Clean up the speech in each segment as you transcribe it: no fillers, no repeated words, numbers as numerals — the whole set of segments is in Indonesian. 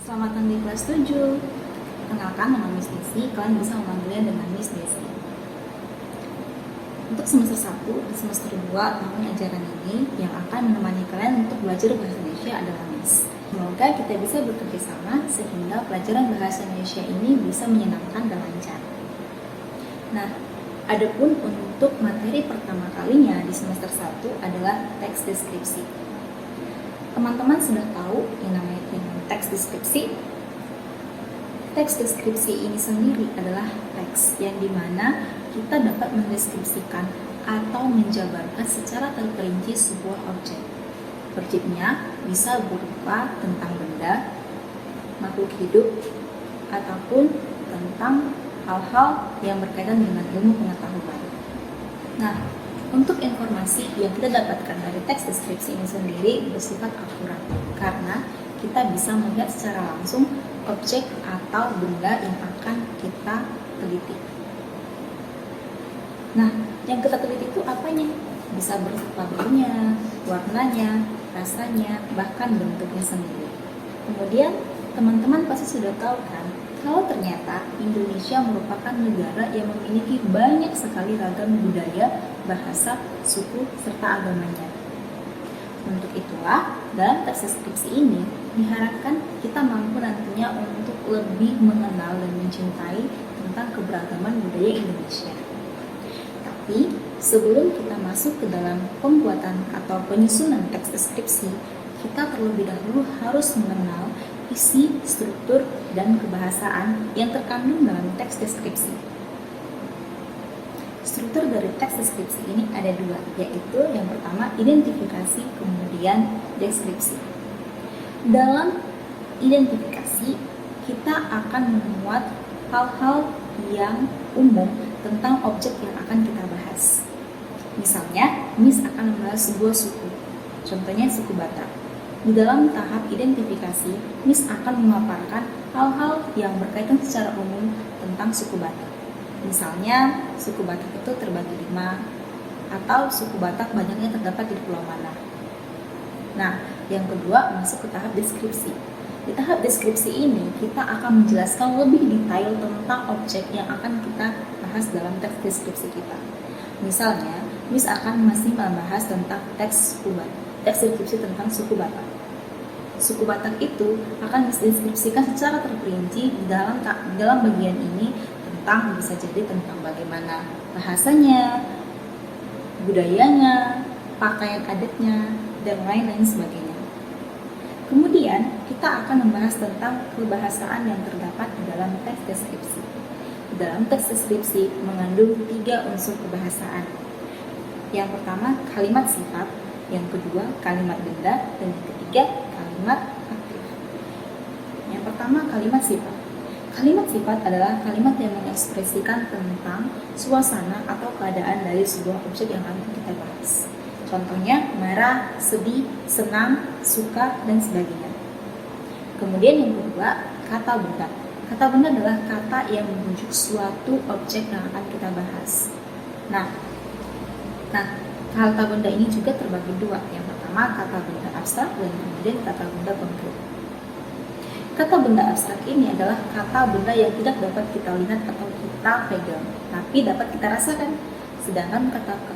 Selamat datang di kelas 7. Kenalkan, nama Miss Desi. Kalian bisa memanggilnya dengan Miss Desi. Untuk semester 1 dan semester 2 tahun ajaran ini, yang akan menemani kalian untuk belajar bahasa Indonesia adalah Miss. Semoga kita bisa bekerja sama sehingga pelajaran bahasa Indonesia ini bisa menyenangkan dan lancar. Nah, adapun untuk materi pertama kalinya di semester 1 adalah teks deskripsi. Teman-teman sudah tahu yang namanya teks deskripsi. Teks deskripsi ini sendiri adalah teks yang dimana kita dapat mendeskripsikan atau menjabarkan secara terperinci sebuah objek. Objeknya bisa berupa tentang benda, makhluk hidup, ataupun tentang hal-hal yang berkaitan dengan ilmu pengetahuan. Nah, untuk informasi yang kita dapatkan dari teks deskripsi ini sendiri bersifat akurat karena kita bisa melihat secara langsung objek atau benda yang akan kita teliti. Nah, yang kita teliti itu apanya? Bisa berupa bentuknya, warnanya, rasanya, bahkan bentuknya sendiri. Kemudian, teman-teman pasti sudah tahu kan, kalau ternyata Indonesia merupakan negara yang memiliki banyak sekali ragam budaya, bahasa, suku, serta agamanya. Untuk itulah, dalam teks deskripsi ini diharapkan kita mampu nantinya untuk lebih mengenal dan mencintai tentang keberagaman budaya Indonesia. Tapi, sebelum kita masuk ke dalam pembuatan atau penyusunan teks deskripsi, kita terlebih dahulu harus mengenal isi, struktur, dan kebahasaan yang terkandung dalam teks deskripsi. Struktur dari teks deskripsi ini ada dua, yaitu yang pertama identifikasi, kemudian deskripsi. Dalam identifikasi, kita akan memuat hal-hal yang umum tentang objek yang akan kita bahas. Misalnya, Miss akan membahas sebuah suku, contohnya suku Batak. Di dalam tahap identifikasi, Miss akan memaparkan hal-hal yang berkaitan secara umum tentang suku Batak. Misalnya, suku Batak itu terbagi 5, atau suku Batak banyaknya terdapat di pulau mana. Nah, yang kedua masuk ke tahap deskripsi. Di tahap deskripsi ini, kita akan menjelaskan lebih detail tentang objek yang akan kita bahas dalam teks deskripsi kita. Misalnya, Miss akan masih membahas tentang teks deskripsi tentang suku Batak. Suku Batak itu akan dideskripsikan secara terperinci di dalam bagian ini tentang bisa jadi tentang bagaimana bahasanya, budayanya, pakaian adatnya, dan lain-lain sebagainya. Kemudian, kita akan membahas tentang kebahasaan yang terdapat di dalam teks deskripsi. Di dalam teks deskripsi mengandung 3 unsur kebahasaan. Yang pertama, kalimat sifat, yang kedua, kalimat benda, dan yang ketiga, kalimat aktif. Yang pertama, kalimat sifat. Kalimat sifat adalah kalimat yang mengekspresikan tentang suasana atau keadaan dari sebuah objek yang akan kita bahas. Contohnya, marah, sedih, senang, suka, dan sebagainya. Kemudian yang kedua, kata benda. Kata benda adalah kata yang menunjuk suatu objek yang akan kita bahas. Nah, kata benda ini juga terbagi 2. Yang pertama, kata benda abstrak, dan kemudian kata benda konkret. Kata benda abstrak ini adalah kata benda yang tidak dapat kita lihat atau kita pegang, tapi dapat kita rasakan. Sedangkan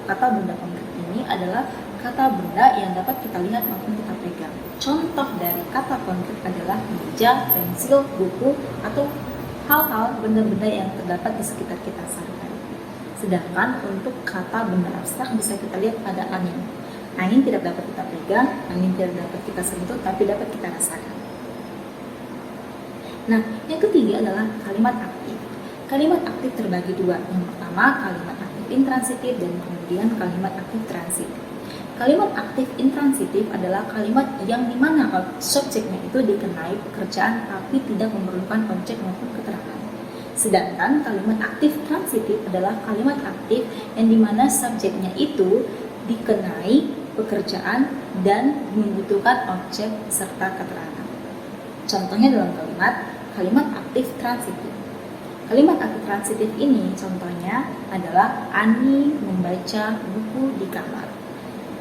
kata benda konkret ini adalah kata benda yang dapat kita lihat maupun kita pegang. Contoh dari kata konkret adalah meja, pensil, buku, atau hal-hal benda-benda yang terdapat di sekitar kita sehari-hari. Sedangkan untuk kata benda abstrak bisa kita lihat pada angin. Angin tidak dapat kita pegang, angin tidak dapat kita sentuh, tapi dapat kita rasakan. Nah, yang ketiga adalah kalimat aktif. Kalimat aktif terbagi 2. Yang pertama, kalimat aktif intransitif, dan kemudian kalimat aktif transitif. Kalimat aktif intransitif adalah kalimat yang dimana subjeknya itu dikenai pekerjaan tapi tidak memerlukan objek maupun keterangan. Sedangkan kalimat aktif transitif adalah kalimat aktif yang dimana subjeknya itu dikenai pekerjaan dan membutuhkan objek serta keterangan. Contohnya dalam kalimat aktif transitif. Kalimat aktif transitif ini contohnya adalah Ani membaca buku di kamar.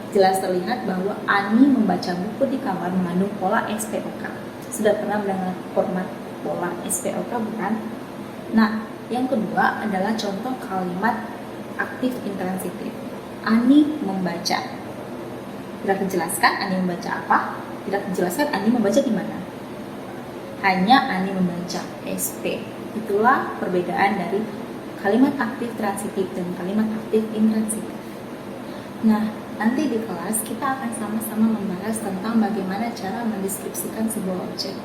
Jelas terlihat bahwa Ani membaca buku di kamar mengandung pola SPOK. Sudah pernah mendengar format pola SPOK bukan? Nah, yang kedua adalah contoh kalimat aktif intransitif. Ani membaca. Tidak dijelaskan Ani membaca apa? Tidak dijelaskan Ani membaca di mana. Hanya Ani membaca, SP. Itulah perbedaan dari kalimat aktif transitif dan kalimat aktif intransitif. Nah, nanti di kelas kita akan sama-sama membahas tentang bagaimana cara mendeskripsikan sebuah objek.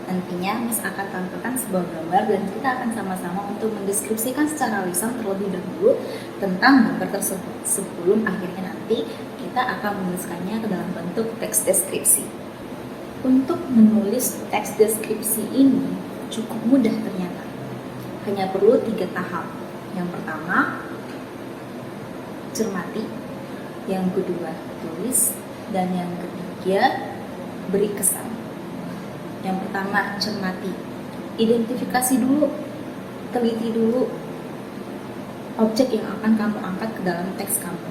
Nantinya Miss akan tampilkan sebuah gambar dan kita akan sama-sama untuk mendeskripsikan secara lisan terlebih dahulu tentang gambar tersebut sebelum akhirnya nanti kita akan menuliskannya ke dalam bentuk teks deskripsi. Untuk menulis teks deskripsi ini cukup mudah ternyata. Hanya perlu 3 tahap. Yang pertama, cermati. Yang kedua, tulis. Dan yang ketiga, beri kesan. Yang pertama, cermati. Identifikasi dulu, teliti dulu objek yang akan kamu angkat ke dalam teks kamu.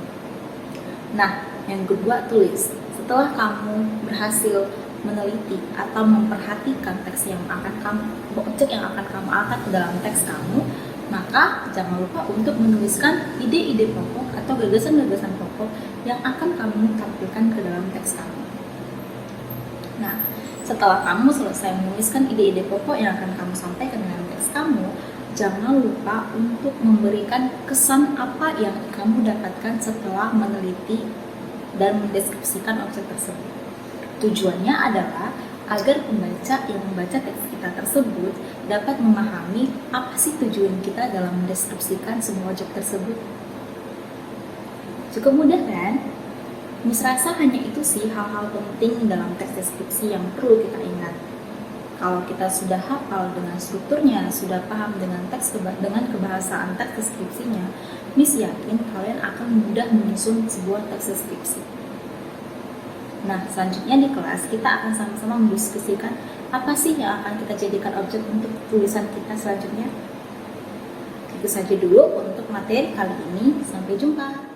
Nah, yang kedua, tulis. Setelah kamu berhasil meneliti atau memperhatikan teks yang akan kamu, objek yang akan kamu angkat ke dalam teks kamu, maka jangan lupa untuk menuliskan ide-ide pokok atau gagasan-gagasan pokok yang akan kamu tampilkan ke dalam teks kamu. Nah, setelah kamu selesai menuliskan ide-ide pokok yang akan kamu sampaikan dalam teks kamu, jangan lupa untuk memberikan kesan apa yang kamu dapatkan setelah meneliti dan mendeskripsikan objek tersebut. Tujuannya adalah agar pembaca yang membaca teks kita tersebut dapat memahami apa sih tujuan kita dalam mendeskripsikan semua objek tersebut. Cukup mudah kan? Miss rasa hanya itu sih hal-hal penting dalam teks deskripsi yang perlu kita ingat. Kalau kita sudah hafal dengan strukturnya, sudah paham dengan dengan kebahasaan teks deskripsinya, Miss yakin kalian akan mudah menyusun sebuah teks deskripsi. Nah, selanjutnya di kelas kita akan sama-sama mendiskusikan apa sih yang akan kita jadikan objek untuk tulisan kita selanjutnya. Itu saja dulu untuk materi kali ini. Sampai jumpa.